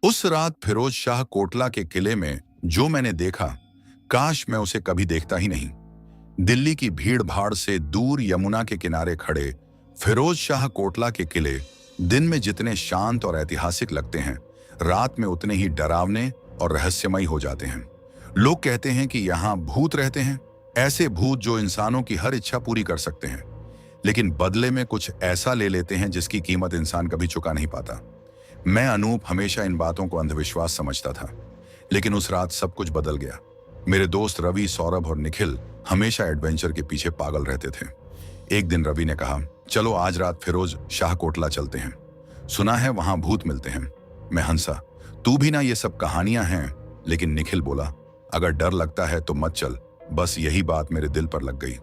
उस रात फिरोज शाह कोटला के किले में जो मैंने देखा, काश मैं उसे कभी देखता ही नहीं। दिल्ली की भीड़ भाड़ से दूर यमुना के किनारे खड़े फिरोज शाह कोटला के किले दिन में जितने शांत और ऐतिहासिक लगते हैं, रात में उतने ही डरावने और रहस्यमयी हो जाते हैं। लोग कहते हैं कि यहाँ भूत रहते हैं, ऐसे भूत जो इंसानों की हर इच्छा पूरी कर सकते हैं, लेकिन बदले में कुछ ऐसा ले लेते हैं जिसकी कीमत इंसान कभी चुका नहीं पाता। मैं अनूप हमेशा इन बातों को अंधविश्वास समझता था, लेकिन उस रात सब कुछ बदल गया। मेरे दोस्त रवि, सौरभ और निखिल हमेशा एडवेंचर के पीछे पागल रहते थे। एक दिन रवि ने कहा, चलो आज रात फिरोज शाह कोटला चलते हैं, सुना है वहां भूत मिलते हैं। मैं हंसा, तू भी ना, ये सब कहानियां हैं। लेकिन निखिल बोला, अगर डर लगता है तो मत चल। बस यही बात मेरे दिल पर लग गई,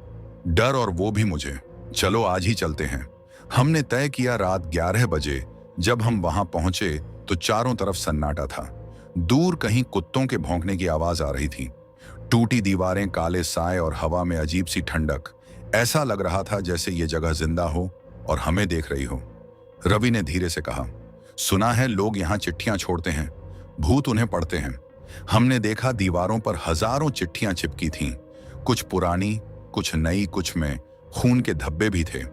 डर, और वो भी मुझे। चलो आज ही चलते हैं। हमने तय किया। रात 11 बजे जब हम वहां पहुंचे तो चारों तरफ सन्नाटा था। दूर कहीं कुत्तों के भौंकने की आवाज आ रही थी। टूटी दीवारें, काले साए और हवा में अजीब सी ठंडक। ऐसा लग रहा था जैसे ये जगह जिंदा हो और हमें देख रही हो। रवि ने धीरे से कहा, सुना है लोग यहाँ चिट्ठियां छोड़ते हैं, भूत उन्हें पढ़ते हैं। हमने देखा दीवारों पर हजारों चिट्ठियां चिपकी थीं, कुछ पुरानी, कुछ नई, कुछ में खून के धब्बे भी थे।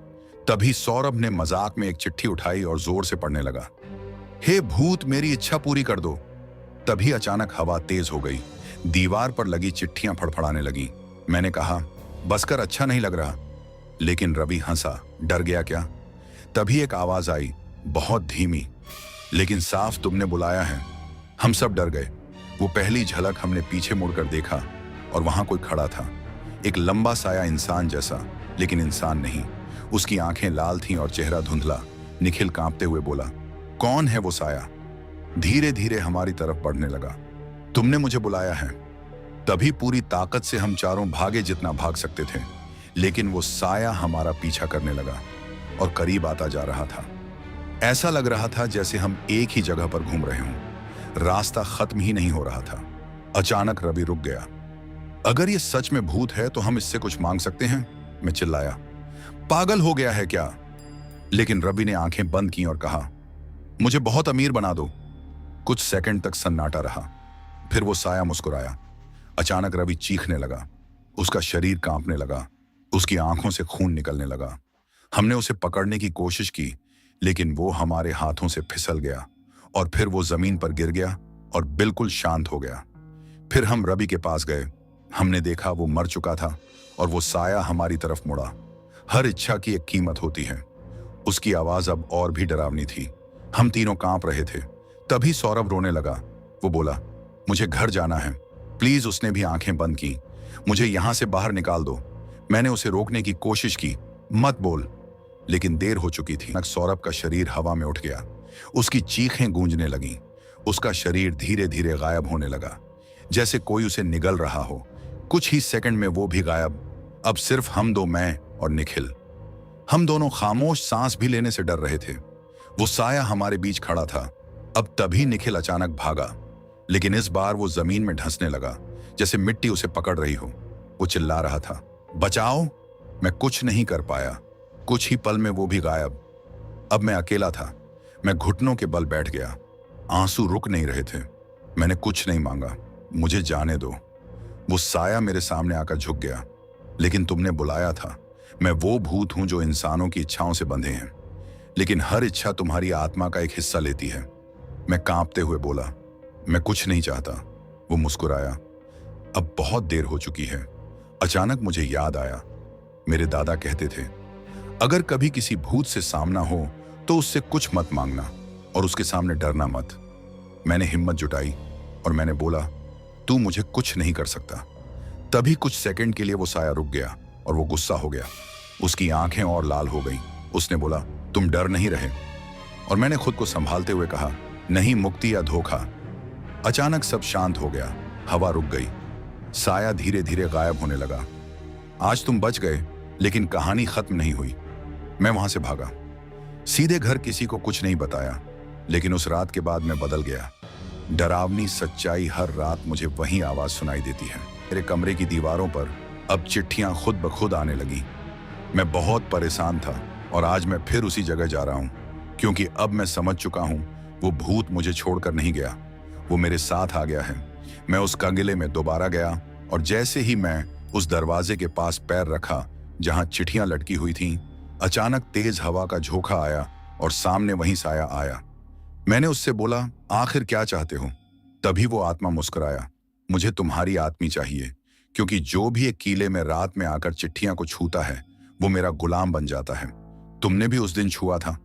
तभी सौरभ ने मजाक में एक चिट्ठी उठाई और जोर से पढ़ने लगा, हे भूत, मेरी इच्छा पूरी कर दो। तभी अचानक हवा तेज हो गई, दीवार पर लगी चिट्ठियां फड़फड़ाने लगी। मैंने कहा, बस कर, अच्छा नहीं लग रहा। लेकिन रवि हंसा, डर गया क्या? तभी एक आवाज आई, बहुत धीमी लेकिन साफ, तुमने बुलाया है। हम सब डर गए। वो पहली झलक हमने पीछे मुड़कर देखा और वहां कोई खड़ा था, एक लंबा साया, इंसान जैसा, लेकिन इंसान नहीं। उसकी आंखें लाल थीं और चेहरा धुंधला। निखिल कांपते हुए बोला, कौन है वो साया? धीरे धीरे हमारी तरफ बढ़ने लगा। तुमने मुझे बुलाया है। तभी पूरी ताकत से हम चारों भागे जितना भाग सकते थे, लेकिन वो साया हमारा पीछा करने लगा और करीब आता जा रहा था। ऐसा लग रहा था जैसे हम एक ही जगह पर घूम रहे हों। रास्ता खत्म ही नहीं हो रहा था। अचानक रवि रुक गया। अगर ये सच में भूत है तो हम इससे कुछ मांग सकते हैं, मैं चिल्लाया। पागल हो गया है क्या? लेकिन रवि ने आंखें बंद की और कहा, मुझे बहुत अमीर बना दो। कुछ सेकंड तक सन्नाटा रहा, फिर वो साया मुस्कुराया। अचानक रवि चीखने लगा, उसका शरीर कांपने लगा, उसकी आंखों से खून निकलने लगा। हमने उसे पकड़ने की कोशिश की, लेकिन वो हमारे हाथों से फिसल गया और फिर वो जमीन पर गिर गया और बिल्कुल शांत हो गया। फिर हम रवि के पास गए। हमने देखा वो मर चुका था और वो साया हमारी तरफ मुड़ा। हर इच्छा की एक कीमत होती है। उसकी आवाज अब और भी डरावनी थी। हम तीनों कांप रहे थे। तभी सौरभ रोने लगा। वो बोला, मुझे घर जाना है, प्लीज। उसने भी आंखें बंद की। मुझे यहां से बाहर निकाल दो। मैंने उसे रोकने की कोशिश की, मत बोल, लेकिन देर हो चुकी थी। सौरभ का शरीर हवा में उठ गया, उसकी चीखें गूंजने लगीं। उसका शरीर धीरे धीरे गायब होने लगा, जैसे कोई उसे निगल रहा हो। कुछ ही सेकंड में वो भी गायब। अब सिर्फ हम दो, मैं और निखिल। हम दोनों खामोश, सांस भी लेने से डर रहे थे। वो साया हमारे बीच खड़ा था। अब तभी निखिल अचानक भागा, लेकिन इस बार वो जमीन में धंसने लगा, जैसे मिट्टी उसे पकड़ रही हो। वो चिल्ला रहा था, बचाओ। मैं कुछ नहीं कर पाया। कुछ ही पल में वो भी गायब। अब मैं अकेला था। मैं घुटनों के बल बैठ गया। आंसू रुक नहीं रहे थे। मैंने कुछ नहीं मांगा, मुझे जाने दो। वो साया मेरे सामने आकर झुक गया। लेकिन तुमने बुलाया था। मैं वो भूत हूं जो इंसानों की इच्छाओं से बंधे हैं, लेकिन हर इच्छा तुम्हारी आत्मा का एक हिस्सा लेती है। मैं कांपते हुए बोला, मैं कुछ नहीं चाहता। वो मुस्कुराया। अब बहुत देर हो चुकी है। अचानक मुझे याद आया, मेरे दादा कहते थे, अगर कभी किसी भूत से सामना हो तो उससे कुछ मत मांगना और उसके सामने डरना मत। मैंने हिम्मत जुटाई और मैंने बोला, तू मुझे कुछ नहीं कर सकता। तभी कुछ सेकंड के लिए वो साया रुक गया और वो गुस्सा हो गया। उसकी आंखें और लाल हो गईं। उसने बोला, तुम डर नहीं रहे? और मैंने खुद को संभालते हुए कहा, नहीं, मुक्ति या धोखा। अचानक सब शांत हो गया। हवा रुक गई। साया धीरे धीरे गायब होने लगा। आज तुम बच गए, लेकिन कहानी खत्म नहीं हुई। मैं वहां से भागा, सीधे घर। किसी को कुछ नहीं बताया, लेकिन उस रात के बाद मैं बदल गया। डरावनी सच्चाई हर रात मुझे वही आवाज सुनाई देती है। मेरे कमरे की दीवारों पर अब चिट्ठियां खुद ब खुद आने लगी। मैं बहुत परेशान था और आज मैं फिर उसी जगह जा रहा हूं, क्योंकि अब मैं समझ चुका हूं वो भूत मुझे छोड़कर नहीं गया, वो मेरे साथ आ गया है। मैं उस किले में दोबारा गया और जैसे ही मैं उस दरवाजे के पास पैर रखा जहां चिट्ठियां लटकी हुई थीं, अचानक तेज हवा का झोंका आया और सामने वही साया आया। मैंने उससे बोला, आखिर क्या चाहते हो? तभी वो आत्मा मुस्कुराया, मुझे तुम्हारी आत्मी चाहिए, क्योंकि जो भी एक किले में रात में आकर चिट्ठियां को छूता है वो मेरा गुलाम बन जाता है। तुमने भी उस दिन छुआ था।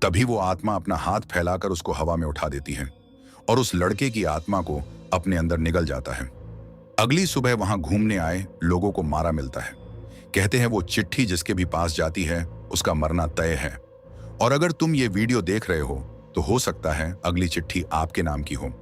तभी वो आत्मा अपना हाथ फैलाकर उसको हवा में उठा देती है और उस लड़के की आत्मा को अपने अंदर निगल जाता है। अगली सुबह वहां घूमने आए लोगों को मारा मिलता है। कहते हैं वो चिट्ठी जिसके भी पास जाती है उसका मरना तय है। और अगर तुम ये वीडियो देख रहे हो तो हो सकता है अगली चिट्ठी आपके नाम की हो।